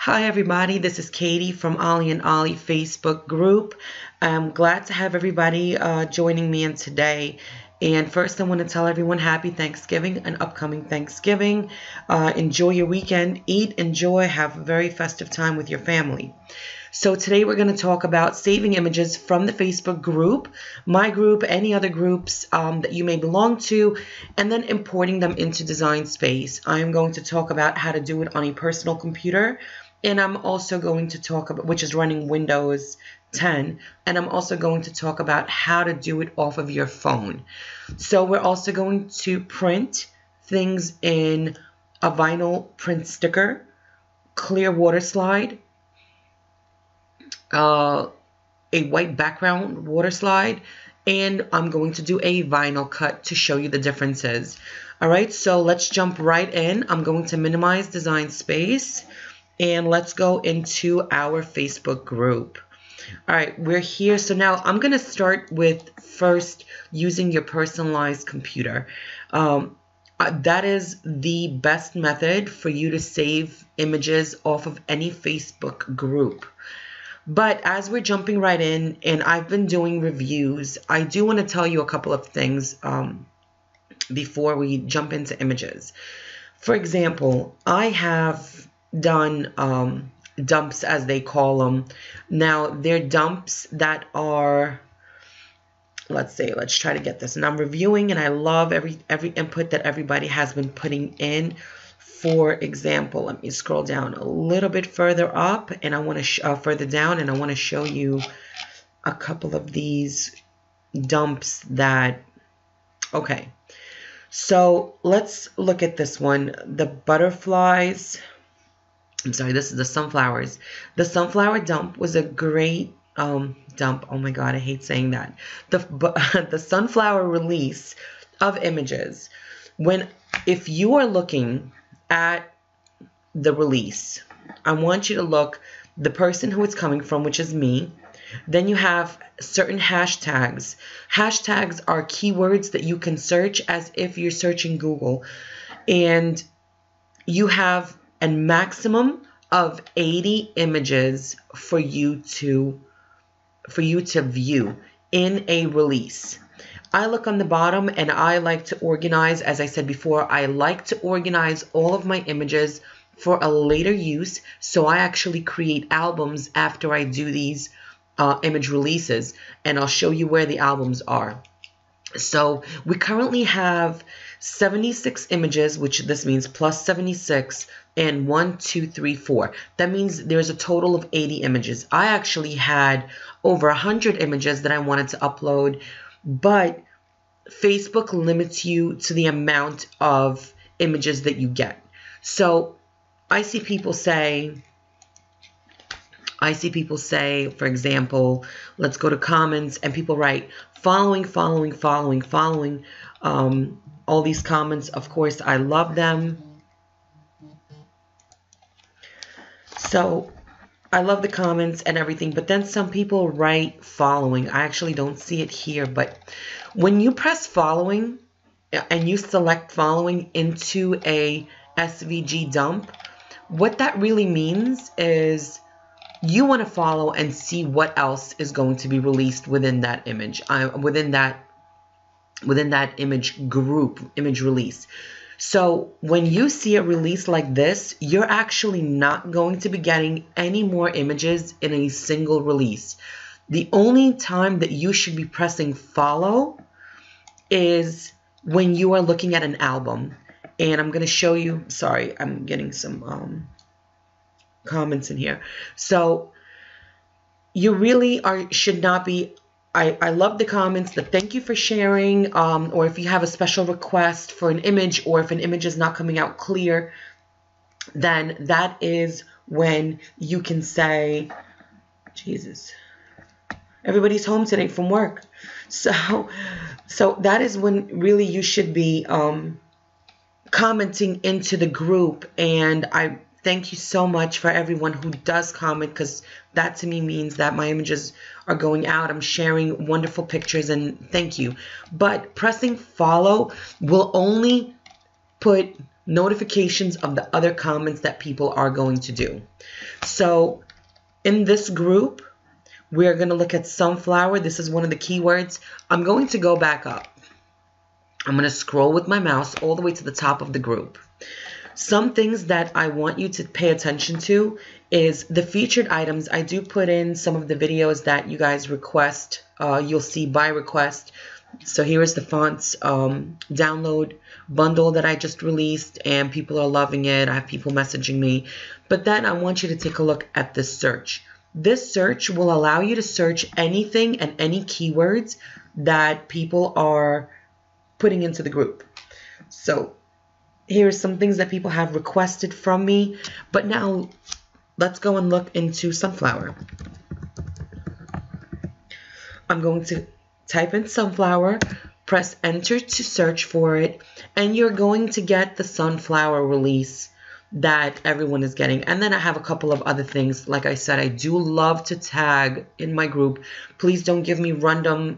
Hi everybody, this is Katie from Ollie and Ollie Facebook group. I'm glad to have everybody joining me in today. And first I want to tell everyone happy Thanksgiving and upcoming Thanksgiving. Enjoy your weekend, eat, enjoy, have a very festive time with your family. So today we're going to talk about saving images from the Facebook group, my group, any other groups that you may belong to, and then importing them into Design Space. I'm going to talk about how to do it on a personal computer, and I'm also going to talk about, which is running Windows 10, and I'm also going to talk about how to do it off of your phone. So we're also going to print things in a vinyl print sticker, clear water slide, a white background water slide, and I'm going to do a vinyl cut to show you the differences. All right, so let's jump right in. I'm going to minimize Design Space and let's go into our Facebook group. All right, we're here. So now I'm going to start with first using your personalized computer. That is the best method for you to save images off of any Facebook group. But as we're jumping right in, and I've been doing reviews, I do want to tell you a couple of things before we jump into images. For example, I have done dumps, as they call them. Now, they're dumps that are, let's try to get this. And I'm reviewing, and I love every input that everybody has been putting in. For example, let me scroll down a little bit further up, and I want to further down, and I want to show you a couple of these dumps that. Okay, so let's look at this one. The butterflies. I'm sorry, this is the sunflowers. The sunflower dump was a great dump. Oh my God, I hate saying that. The sunflower release of images. If you are looking at the release, I want you to look the person who it's coming from, which is me. Then you have certain hashtags. Hashtags are keywords that you can search as if you're searching Google, and you have a maximum of 80 images for you to view in a release. I look on the bottom, and I like to organize, as I said before, I like to organize all of my images for a later use. So I actually create albums after I do these image releases, and I'll show you where the albums are. So we currently have 76 images, which this means plus 76, and 1, 2, 3, 4. That means there's a total of 80 images. I actually had over 100 images that I wanted to upload, but Facebook limits you to the amount of images that you get. So I see people say, for example, let's go to comments, and people write following. All these comments, of course, I love them. So I love the comments and everything, but then some people write following. I actually don't see it here, but when you press following and you select following into a SVG dump, what that really means is you want to follow and see what else is going to be released within that image, within that image group, image release. So when you see a release like this, you're actually not going to be getting any more images in a single release. The only time that you should be pressing follow is when you are looking at an album. And I'm going to show you, sorry, I'm getting some comments in here. So you really should not be. I love the comments, the thank you for sharing, or if you have a special request for an image, or if an image is not coming out clear, then that is when you can say, Jesus, everybody's home today from work. So that is when really you should be commenting into the group. And I thank you so much for everyone who does comment, because that to me means that my images are going out. I'm sharing wonderful pictures, and thank you. But pressing follow will only put notifications of the other comments that people are going to do. So in this group, we're going to look at sunflower. This is one of the keywords. I'm going to go back up. I'm going to scroll with my mouse all the way to the top of the group. Some things that I want you to pay attention to is the featured items. I do put in some of the videos that you guys request. You'll see by request. So here is the fonts download bundle that I just released, and people are loving it. I have people messaging me. But then I want you to take a look at this search. This search will allow you to search anything and any keywords that people are putting into the group. So here are some things that people have requested from me. But now let's go and look into sunflower. I'm going to type in sunflower, press enter to search for it, and you're going to get the sunflower release that everyone is getting. And then I have a couple of other things. Like I said, I do love to tag in my group. Please don't give me random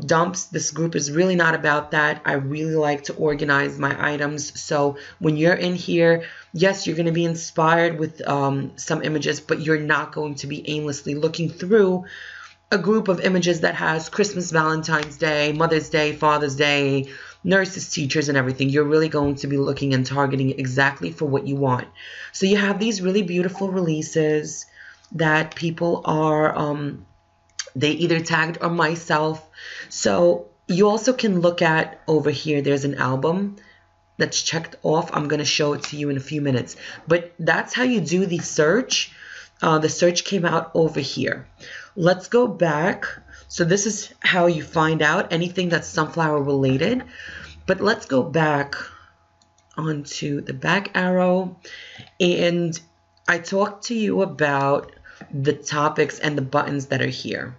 dumps. This group is really not about that. I really like to organize my items. So when you're in here, yes, you're going to be inspired with some images, but you're not going to be aimlessly looking through a group of images that has Christmas, Valentine's Day, Mother's Day, Father's Day, nurses, teachers, and everything. You're really going to be looking and targeting exactly for what you want. So you have these really beautiful releases that people are, they either tagged or myself. So you also can look at over here, there's an album that's checked off. I'm going to show it to you in a few minutes. But that's how you do the search. The search came out over here. Let's go back. So this is how you find out anything that's sunflower related. But let's go back onto the back arrow. And I talked to you about the topics and the buttons that are here.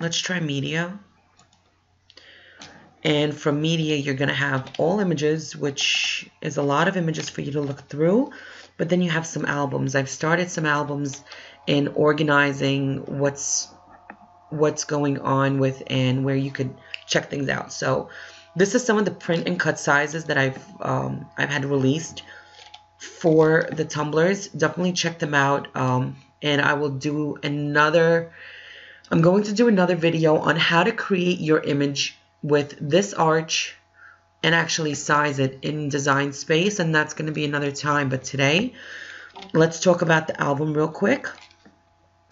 Let's try media. And from media, you're going to have all images, which is a lot of images for you to look through. But then you have some albums. I've started some albums in organizing what's going on with and where you could check things out. So this is some of the print and cut sizes that I've had released for the tumblers. Definitely check them out. And I will do another. I'm going to do another video on how to create your image with this arch and actually size it in Design Space, and that's going to be another time. But today, let's talk about the album real quick.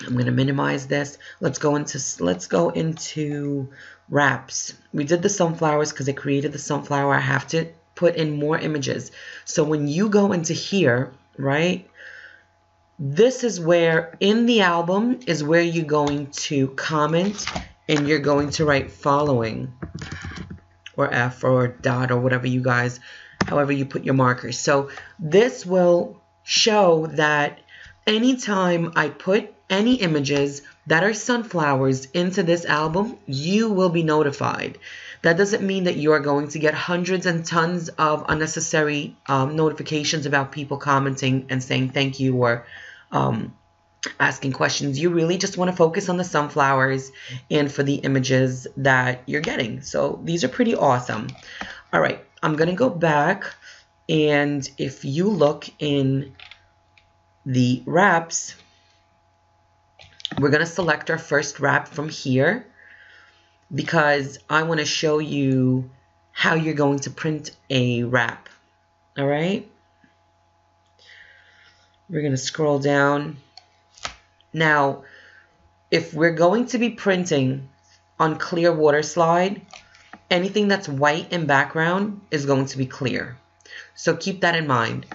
I'm going to minimize this. Let's go into wraps. We did the sunflowers because I created the sunflower. I have to put in more images. So when you go into here, right, this is where in the album is where you're going to comment, and you're going to write following or F or dot or whatever you guys, however you put your markers. So this will show that anytime I put any images that are sunflowers into this album, you will be notified. That doesn't mean that you are going to get hundreds and tons of unnecessary notifications about people commenting and saying thank you or asking questions. You really just want to focus on the sunflowers and for the images that you're getting. So these are pretty awesome. All right, I'm going to go back, and if you look in the wraps, we're going to select our first wrap from here because I want to show you how you're going to print a wrap. All right, we're going to scroll down. Now, if we're going to be printing on clear water slide, anything that's white in background is going to be clear. So keep that in mind.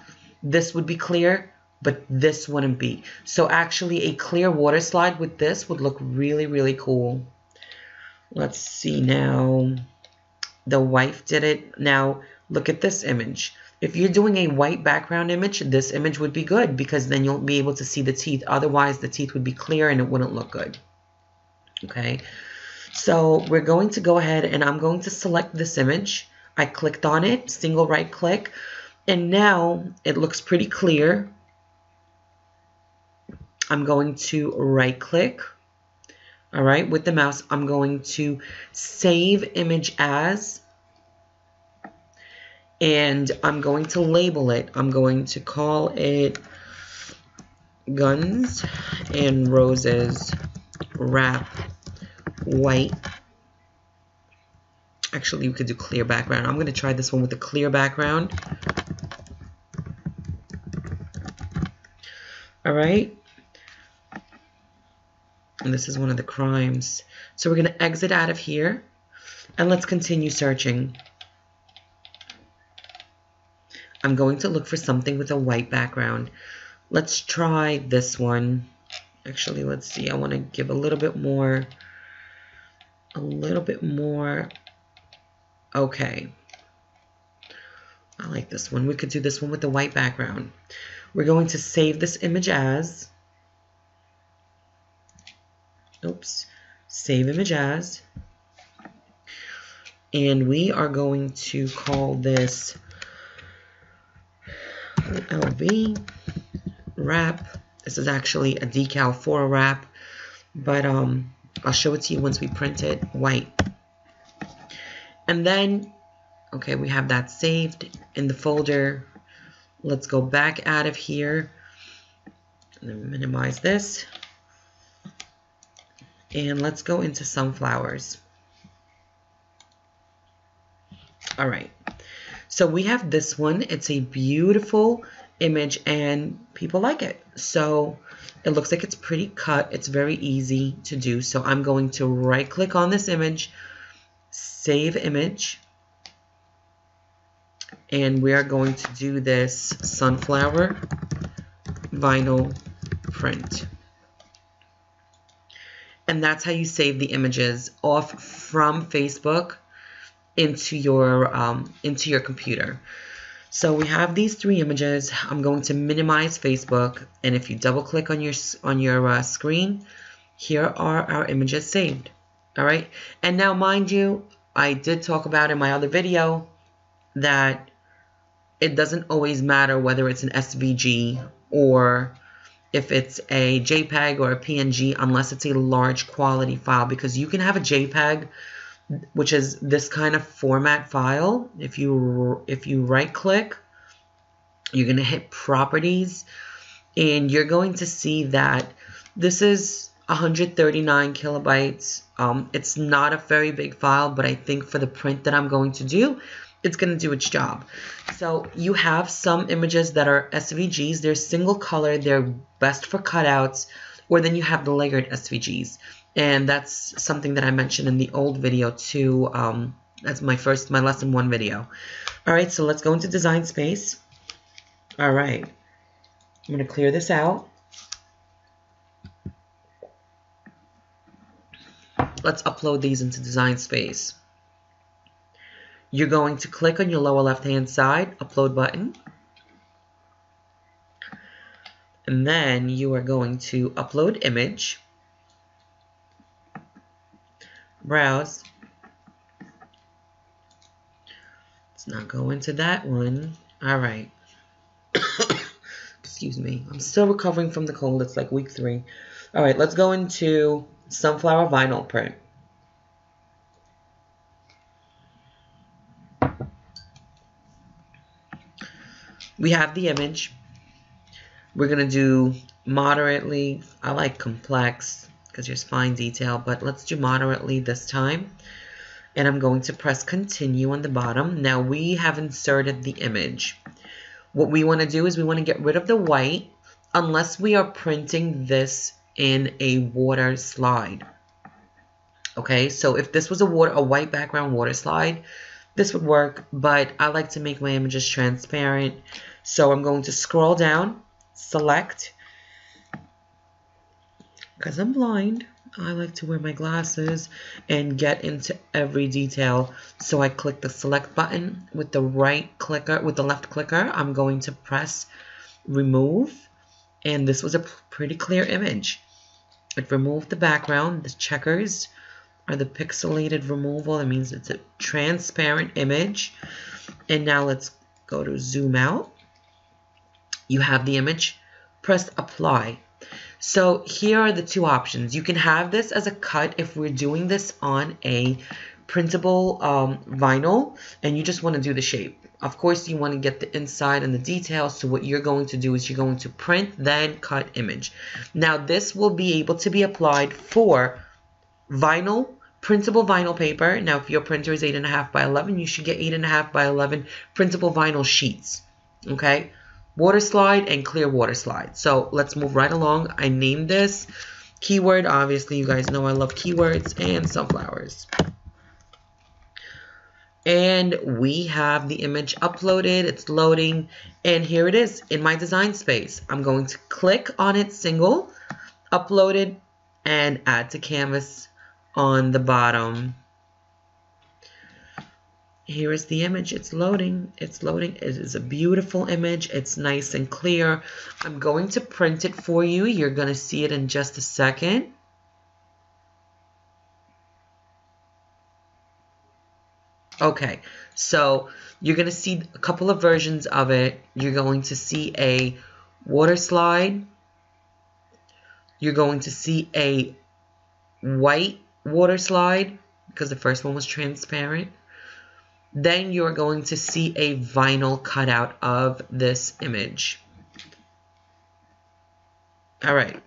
This would be clear, but this wouldn't be. So actually a clear water slide with this would look really, really cool. Let's see now. The wife did it. Now look at this image. If you're doing a white background image, this image would be good because then you'll be able to see the teeth. Otherwise, the teeth would be clear and it wouldn't look good. Okay, so we're going to go ahead and I'm going to select this image. I clicked on it, single right click, and now it looks pretty clear. I'm going to right click. All right, with the mouse, I'm going to save image as. and I'm going to label it. I'm going to call it Guns and Roses Wrap White. Actually, we could do clear background. I'm going to try this one with a clear background. All right. And this is one of the crimes. So we're going to exit out of here and let's continue searching. I'm going to look for something with a white background. Let's try this one. Actually, let's see. I want to give a little bit more. Okay. I like this one. We could do this one with the white background. We're going to save this image as. Oops. Save image as. And we are going to call this LV wrap. This is actually a decal for a wrap, but I'll show it to you once we print it. White. And then, okay, we have that saved in the folder. Let's go back out of here and then minimize this. And let's go into sunflowers. All right. So we have this one. It's a beautiful image and people like it. So it looks like it's pretty cut. It's very easy to do. So I'm going to right click on this image, save image, and we are going to do this sunflower vinyl print. And that's how you save the images off from Facebook into your computer. So we have these 3 images. I'm going to minimize Facebook, and if you double click on your screen, here are our images saved. All right, and now mind you, I did talk about in my other video that it doesn't always matter whether it's an SVG or if it's a JPEG or a PNG unless it's a large quality file, because you can have a JPEG, which is this kind of format file. If you right click, you're going to hit properties and you're going to see that this is 139 kilobytes. It's not a very big file, but I think for the print that I'm going to do, it's going to do its job. So you have some images that are SVGs. They're single color. They're best for cutouts. Or then you have the layered SVGs. And that's something that I mentioned in the old video too. That's my lesson 1 video. All right, so let's go into Design Space. All right, I'm going to clear this out. Let's upload these into Design Space. You're going to click on your lower left-hand side, Upload button. And then you are going to upload image. Browse. Let's not go into that one. All right. Excuse me. I'm still recovering from the cold. It's like week 3. All right, let's go into sunflower vinyl print. We have the image. We're going to do moderately. I like complex because there's fine detail, but let's do moderately this time. And I'm going to press continue on the bottom. Now we have inserted the image. What we want to do is we want to get rid of the white unless we are printing this in a water slide. Okay, so if this was a white background water slide, this would work, but I like to make my images transparent. So I'm going to scroll down, select, because I'm blind, I like to wear my glasses and get into every detail. So I click the select button with the left clicker. I'm going to press remove, and this was a pretty clear image. It removed the background. The checkers are the pixelated removal. That means it's a transparent image. And now let's go to zoom out. You have the image. Press apply. So here are the 2 options. You can have this as a cut if we're doing this on a printable vinyl and you just want to do the shape. Of course, you want to get the inside and the details. So what you're going to do is you're going to print, then cut image. Now this will be able to be applied for vinyl, printable vinyl paper. Now if your printer is 8.5 by 11, you should get 8.5 by 11 printable vinyl sheets. Okay, water slide and clear water slide. So let's move right along. I named this keyword. Obviously, you guys know I love keywords and sunflowers. And we have the image uploaded. It's loading. And here it is in my design space. I'm going to click on it single, upload it, and add to canvas on the bottom. Here is the image. It's loading. It's loading. It is a beautiful image. It's nice and clear. I'm going to print it for you. You're going to see it in just a second. Okay, so you're going to see a couple of versions of it. You're going to see a water slide. You're going to see a white water slide because the first one was transparent. Then you're going to see a vinyl cutout of this image. All right.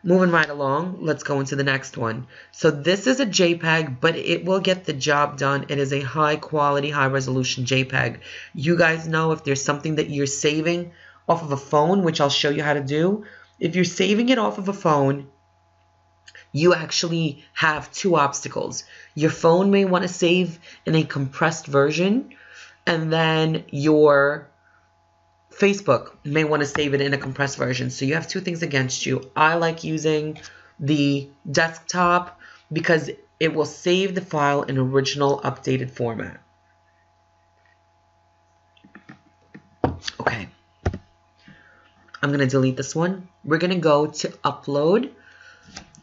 Moving right along, let's go into the next one. So this is a JPEG, but it will get the job done. It is a high quality, high resolution JPEG. You guys know if there's something that you're saving off of a phone, which I'll show you how to do. If you're saving it off of a phone, you actually have two obstacles. Your phone may want to save in a compressed version, and then your Facebook may want to save it in a compressed version. So you have two things against you. I like using the desktop because it will save the file in original updated format. Okay. I'm going to delete this one. We're going to go to upload,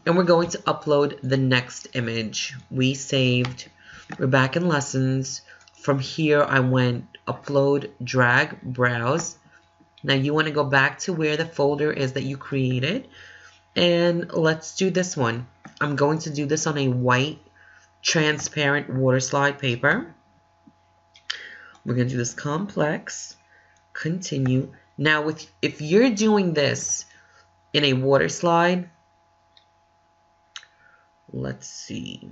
and we're going to upload the next image we saved. We're back in lessons. From here, I went upload, drag, browse. Now you want to go back to where the folder is that you created, and let's do this one. I'm going to do this on a white transparent water slide paper. We're going to do this complex, continue. Now if you're doing this in a water slide, let's see.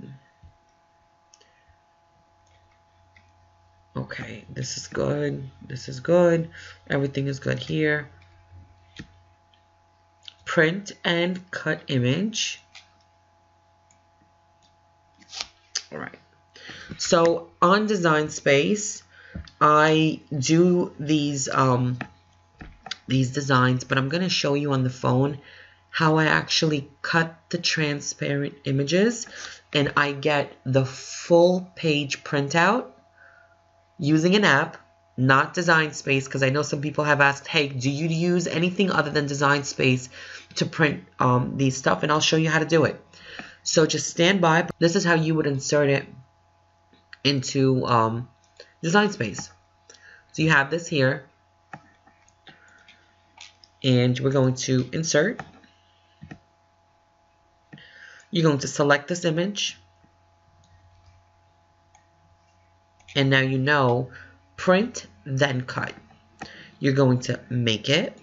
Okay, this is good. This is good. Everything is good here. Print and cut image. All right. So on Design Space, I do these designs, but I'm going to show you on the phone how I actually cut the transparent images, and I get the full page printout using an app, not Design Space, because I know some people have asked, hey, do you use anything other than Design Space to print these stuff? And I'll show you how to do it. So just stand by. This is how you would insert it into Design Space. So you have this here, and we're going to insert. You're going to select this image. And now you know, print, then cut. You're going to make it.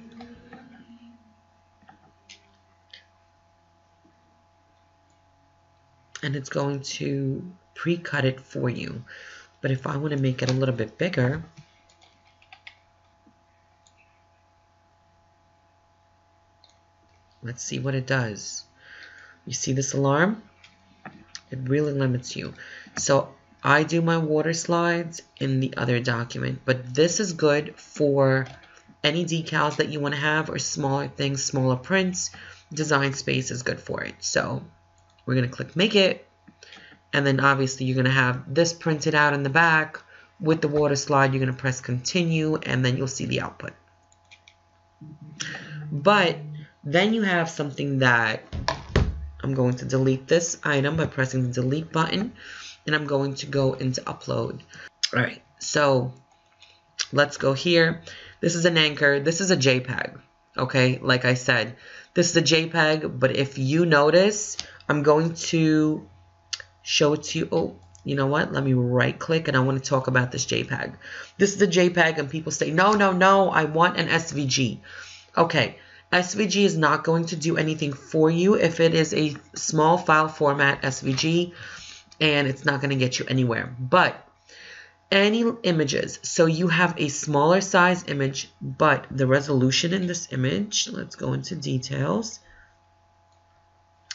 And it's going to pre-cut it for you. But if I want to make it a little bit bigger, let's see what it does. You see this alarm? It really limits you. So I do my water slides in the other document, but this is good for any decals that you want to have or smaller things, smaller prints. Design Space is good for it. So we're going to click make it, and then obviously you're going to have this printed out in the back with the water slide. You're going to press continue, and then you'll see the output. But then you have something that I'm going to delete this item by pressing the delete button. And I'm going to go into upload. All right, so let's go here. This is an anchor. This is a JPEG. Okay, like I said, this is a JPEG, but if you notice, I'm going to show it to you. Oh, You know what? Let me right click and I want to talk about this JPEG. This is a JPEG and people say, no, no, no, I want an SVG. Okay, SVG is not going to do anything for you if it is a small file format SVG, and it's not going to get you anywhere. But any images, so you have a smaller size image, but the resolution in this image, let's go into details.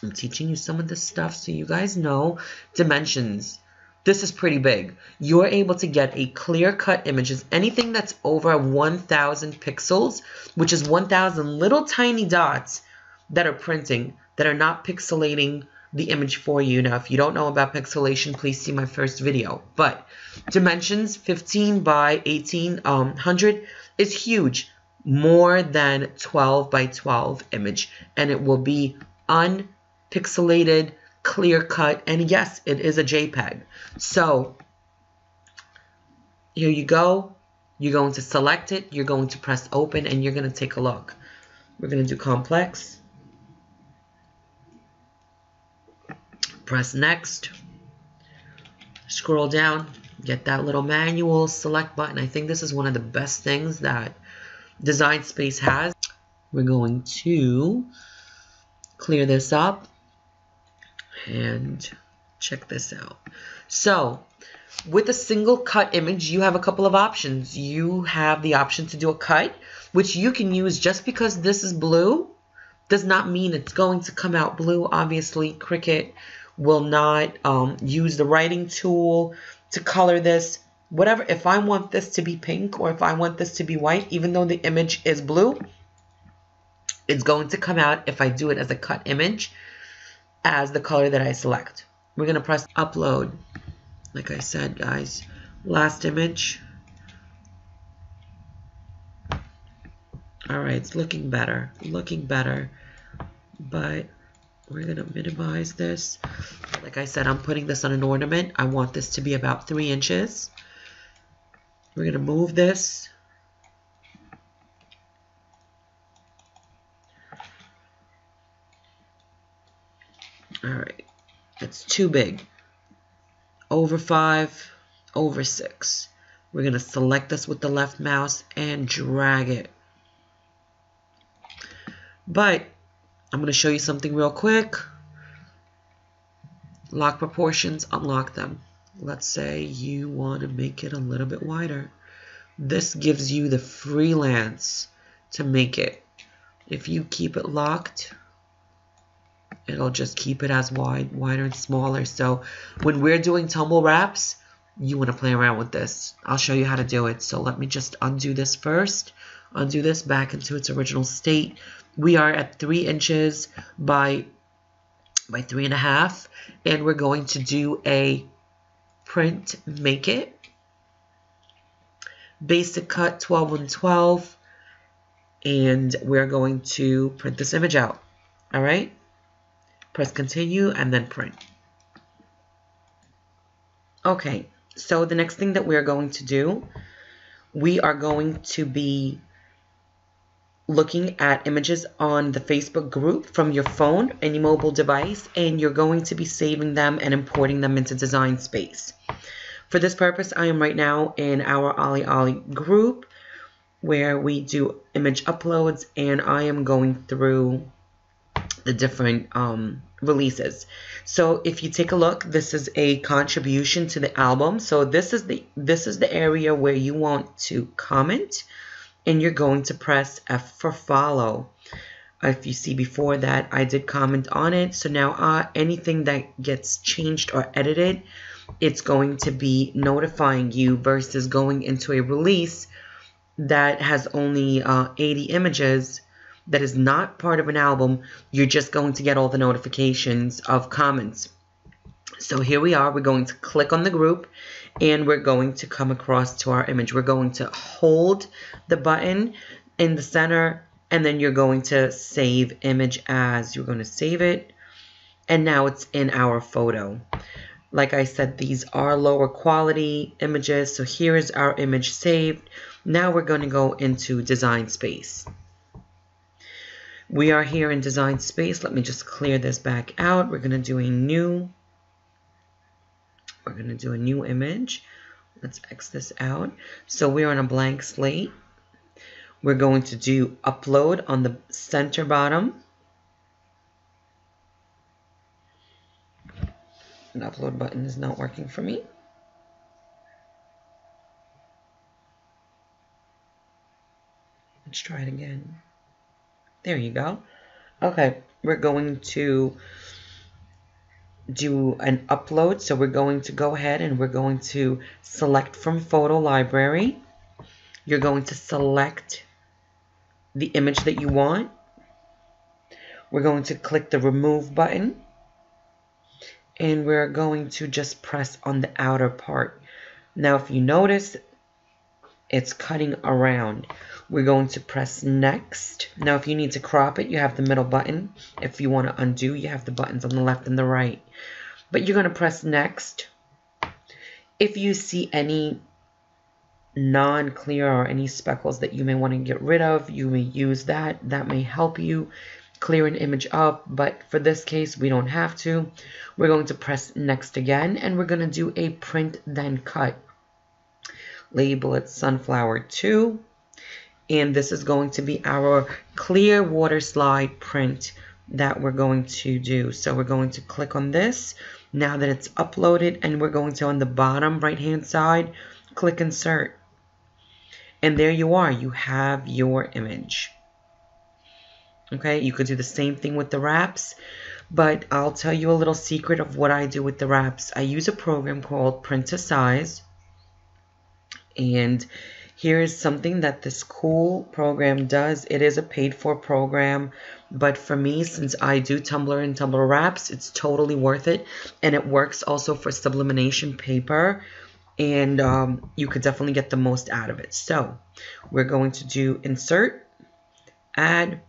I'm teaching you some of this stuff so you guys know dimensions. This is pretty big. You're able to get a clear-cut images, anything that's over 1,000 pixels, which is 1,000 little tiny dots that are printing, that are not pixelating the image for you. Now, if you don't know about pixelation, please see my first video. But dimensions 15 by 1800 is huge, more than 12 by 12 image, and it will be unpixelated, clear cut, and yes, it is a JPEG. So here you go. You're going to select it, you're going to press open, and you're going to take a look. We're going to do complex. Press next. Scroll down, get that little manual select button. I think this is one of the best things that Design Space has. We're going to clear this up and check this out. So with a single cut image, you have a couple of options. You have the option to do a cut, which you can use. Just because this is blue does not mean it's going to come out blue. Obviously, Cricut will not use the writing tool to color this. Whatever, if I want this to be pink or if I want this to be white, even though the image is blue, it's going to come out, if I do it as a cut image, as the color that I select. We're going to press upload. Like I said, guys, last image. All right, it's looking better, but we're going to minimize this. Like I said, I'm putting this on an ornament. I want this to be about 3 inches. We're going to move this. All right, it's too big. Over 5, over 6. We're going to select this with the left mouse and drag it. But I'm going to show you something real quick. Lock proportions, unlock them. Let's say you want to make it a little bit wider. This gives you the freelance to make it. If you keep it locked, it'll just keep it as wider and smaller. So when we're doing tumble wraps, you want to play around with this. I'll show you how to do it. So let me just undo this first. Undo this back into its original state. We are at 3 inches by 3.5, and we're going to do a print make it. Basic cut 12 on 12, and we're going to print this image out. All right. Press continue and then print. Okay, so the next thing that we're going to do, we are going to be looking at images on the Facebook group from your phone, any mobile device, and you're going to be saving them and importing them into Design Space. For this purpose, I am right now in our Ollie group where we do image uploads, and I am going through the different releases. So if you take a look, this is a contribution to the album. So this is the area where you want to comment, and you're going to press F for follow. If you see before that, I did comment on it. So now anything that gets changed or edited, it's going to be notifying you versus going into a release that has only 80 images that is not part of an album. You're just going to get all the notifications of comments. So here we are. We're going to click on the group, and we're going to come across to our image. We're going to hold the button in the center, and then you're going to save image as. You're going to save it, and now it's in our photo. Like I said, these are lower quality images. So here is our image saved. Now we're going to go into Design Space. We are here in Design Space. Let me just clear this back out. We're going to do a new We're going to do a new image. Let's X this out. So we're on a blank slate. We're going to do upload on the center bottom. An upload button is not working for me. Let's try it again. There you go. Okay, we're going to do an upload. So we're going to go ahead and we're going to select from photo library. You're going to select the image that you want. We're going to click the remove button. And we're going to just press on the outer part. Now if you notice, it's cutting around. We're going to press next. Now if you need to crop it, you have the middle button. If you want to undo, you have the buttons on the left and the right. But you're going to press next. If you see any non-clear or any speckles that you may want to get rid of, you may use that. That may help you clear an image up, but for this case we don't have to. We're going to press next again, and we're going to do a print then cut. Label it Sunflower 2, and this is going to be our clear water slide print that we're going to do. So we're going to click on this now that it's uploaded, and we're going to, on the bottom right hand side, click insert, and there you are. You have your image. Okay, you could do the same thing with the wraps, but I'll tell you a little secret of what I do with the wraps. I use a program called Print to Size, and here's something that this cool program does. It is a paid-for program, but for me, since I do Tumblr and Tumblr wraps, it's totally worth it, and it works also for sublimation paper, and you could definitely get the most out of it. So we're going to do insert, add.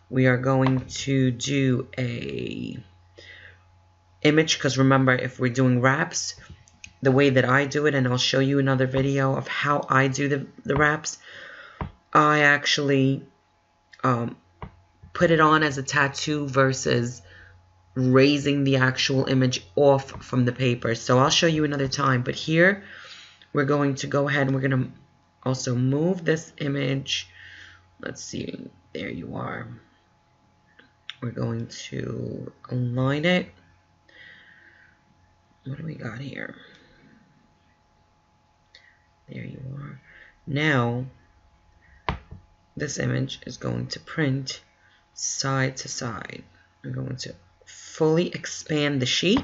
We are going to do a image, because remember, if we're doing wraps, the way that I do it, and I'll show you another video of how I do the wraps, I actually put it on as a tattoo versus raising the actual image off from the paper. So I'll show you another time, but here we're going to go ahead and we're going to also move this image. Let's see, there you are. We're going to align it. What do we got here? There you are. Now, this image is going to print side to side. We're going to fully expand the sheet,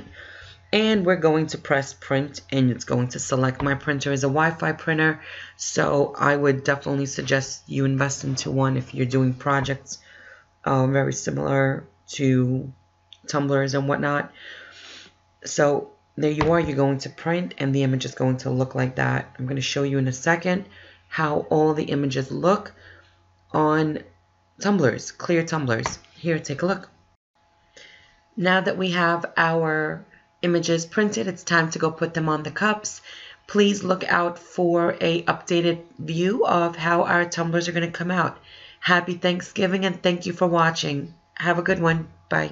and we're going to press print, and it's going to select. My printer is a Wi-Fi printer, so I would definitely suggest you invest into one if you're doing projects very similar to tumblers and whatnot. So there you are. You're going to print, and the image is going to look like that. I'm going to show you in a second how all the images look on tumblers, clear tumblers. Here, take a look. Now that we have our images printed, it's time to go put them on the cups. Please look out for a updated view of how our tumblers are going to come out. Happy Thanksgiving, and thank you for watching. Have a good one. Bye.